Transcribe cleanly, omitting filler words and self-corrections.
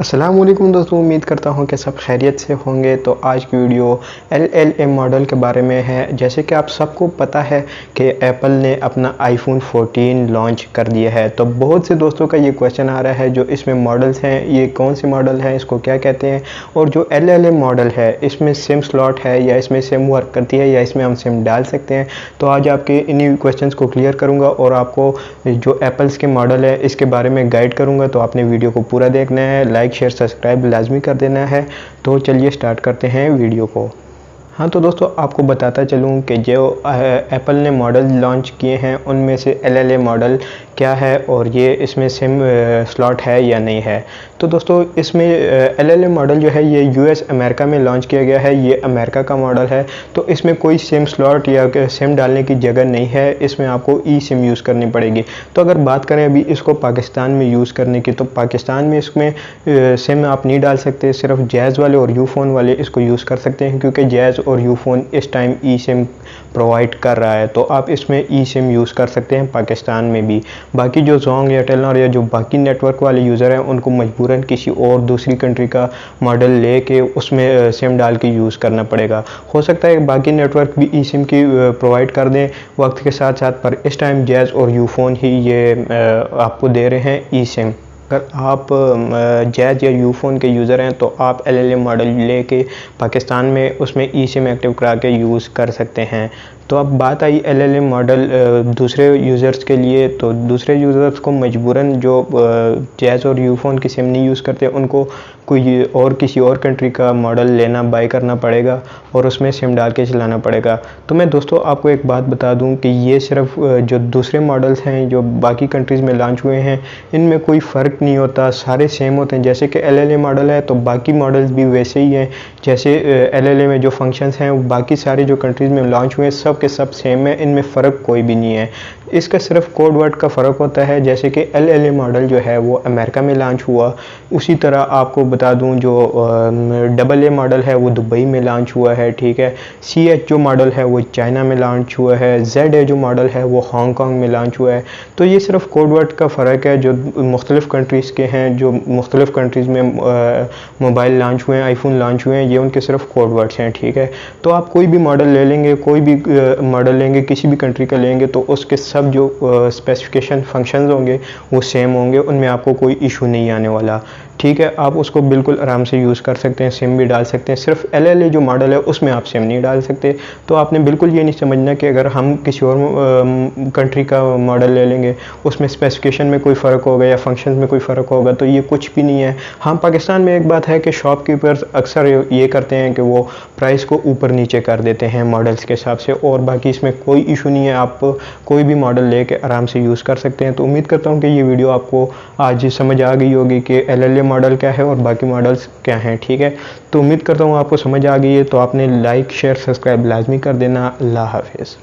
अस्सलामुअलैकुम दोस्तों, उम्मीद करता हूँ कि सब खैरियत से होंगे। तो आज की वीडियो LLM मॉडल के बारे में है। जैसे कि आप सबको पता है कि एप्पल ने अपना iPhone 14 लॉन्च कर दिया है। तो बहुत से दोस्तों का ये क्वेश्चन आ रहा है, जो इसमें मॉडल्स हैं ये कौन से मॉडल हैं, इसको क्या कहते हैं, और जो LLM मॉडल है इसमें सिम स्लॉट है या इसमें सिम वर्क करती है या इसमें हम सिम डाल सकते हैं। तो आज आपके इन्हीं क्वेश्चंस को क्लियर करूँगा और आपको जो एप्पल्स के मॉडल है इसके बारे में गाइड करूँगा। तो आपने वीडियो को पूरा देखना है, लाइक शेयर सब्सक्राइब लाजमी कर देना है। तो चलिए स्टार्ट करते हैं वीडियो को। हाँ तो दोस्तों, आपको बताता चलूँ कि जो एप्पल ने मॉडल लॉन्च किए हैं उनमें से LLM मॉडल क्या है और ये इसमें सिम स्लॉट है या नहीं है। तो दोस्तों, इसमें LLM मॉडल जो है ये US अमेरिका में लॉन्च किया गया है। ये अमेरिका का मॉडल है, तो इसमें कोई सिम स्लॉट या सिम डालने की जगह नहीं है। इसमें आपको ई सिम यूज़ करनी पड़ेगी। तो अगर बात करें अभी इसको पाकिस्तान में यूज़ करने की, तो पाकिस्तान में इसमें सिम आप नहीं डाल सकते। सिर्फ जैज़ वाले और यूफ़ोन वाले इसको यूज़ कर सकते हैं, क्योंकि जैज़ और यूफ़ोन इस टाइम ई सिम प्रोवाइड कर रहा है। तो आप इसमें ई सिम यूज़ कर सकते हैं पाकिस्तान में भी। बाकी जो जोंग या टेलनॉर या जो बाकी नेटवर्क वाले यूज़र हैं उनको मजबूरन किसी और दूसरी कंट्री का मॉडल लेके उसमें सिम डाल के यूज़ करना पड़ेगा। हो सकता है बाकी नेटवर्क भी ई सिम की प्रोवाइड कर दें वक्त के साथ साथ, पर इस टाइम जैज़ और यूफ़ोन ही ये आपको दे रहे हैं ई सिम। अगर आप जैज़ या यूफ़ोन के यूज़र हैं तो आप LLM मॉडल लेके पाकिस्तान में उसमें ई सिम एक्टिव करा के यूज़ कर सकते हैं। तो अब बात आई LLM मॉडल दूसरे यूज़र्स के लिए। तो दूसरे यूज़र्स को मजबूरन जो जैज़ और यूफ़ोन की सिम नहीं यूज़ करते उनको कोई और किसी और कंट्री का मॉडल लेना बाय करना पड़ेगा और उसमें सिम डाल के चलाना पड़ेगा। तो मैं दोस्तों आपको एक बात बता दूं कि ये सिर्फ जो दूसरे मॉडल्स हैं जो बाकी कंट्रीज़ में लॉन्च हुए हैं इनमें कोई फ़र्क नहीं होता, सारे सेम होते हैं। जैसे कि LLM मॉडल है तो बाकी मॉडल्स भी वैसे ही हैं। जैसे LLM में जो फंक्शंस हैं बाकी सारे जो कंट्रीज़ में लॉन्च हुए हैं सब के सब सेम है, इनमें फ़र्क कोई भी नहीं है। इसका सिर्फ कोड वर्ड का फ़र्क होता है। जैसे कि LLM मॉडल जो है वो अमेरिका में लॉन्च हुआ, उसी तरह आपको बता दूं जो AA मॉडल है वो दुबई में लॉन्च हुआ है, ठीक है। CH जो मॉडल है वो चाइना में लॉन्च हुआ है। ZA जो मॉडल है वो हांगकॉन्ग में लॉन्च हुआ है। तो ये सिर्फ कोड वर्ड का फ़र्क है जो मुख्तलिफ़ कंट्रीज़ के हैं, जो मुख्तलिफ़ कंट्रीज़ में मोबाइल लॉन्च हुए हैं, आईफोन लॉन्च हुए हैं, ये उनके सिर्फ कोड वर्ड्स हैं, ठीक है। तो आप कोई भी मॉडल ले लेंगे, कोई भी मॉडल लेंगे, किसी भी कंट्री का लेंगे तो उसके सब जो स्पेसिफिकेशन फंक्शंस होंगे वो सेम होंगे, उनमें आपको कोई इशू नहीं आने वाला, ठीक है। आप उसको बिल्कुल आराम से यूज़ कर सकते हैं, सिम भी डाल सकते हैं। सिर्फ LLA जो मॉडल है उसमें आप सिम नहीं डाल सकते। तो आपने बिल्कुल ये नहीं समझना कि अगर हम किसी और कंट्री का मॉडल ले लेंगे उसमें स्पेसिफिकेशन में कोई फ़र्क होगा या फंक्शन में कोई फ़र्क होगा, तो ये कुछ भी नहीं है। हाँ, पाकिस्तान में एक बात है कि शॉपकीपर्स अक्सर ये करते हैं कि वो प्राइस को ऊपर नीचे कर देते हैं मॉडल्स के हिसाब से, और बाकी इसमें कोई इशू नहीं है। आप कोई भी मॉडल लेके आराम से यूज़ कर सकते हैं। तो उम्मीद करता हूँ कि ये वीडियो आपको आज समझ आ गई होगी कि LLA मॉडल क्या है और बाकी मॉडल्स क्या हैं, ठीक है। तो उम्मीद करता हूँ आपको समझ आ गई है। तो आपने लाइक शेयर सब्सक्राइब लाजमी कर देना। अल्लाह हाफिज़।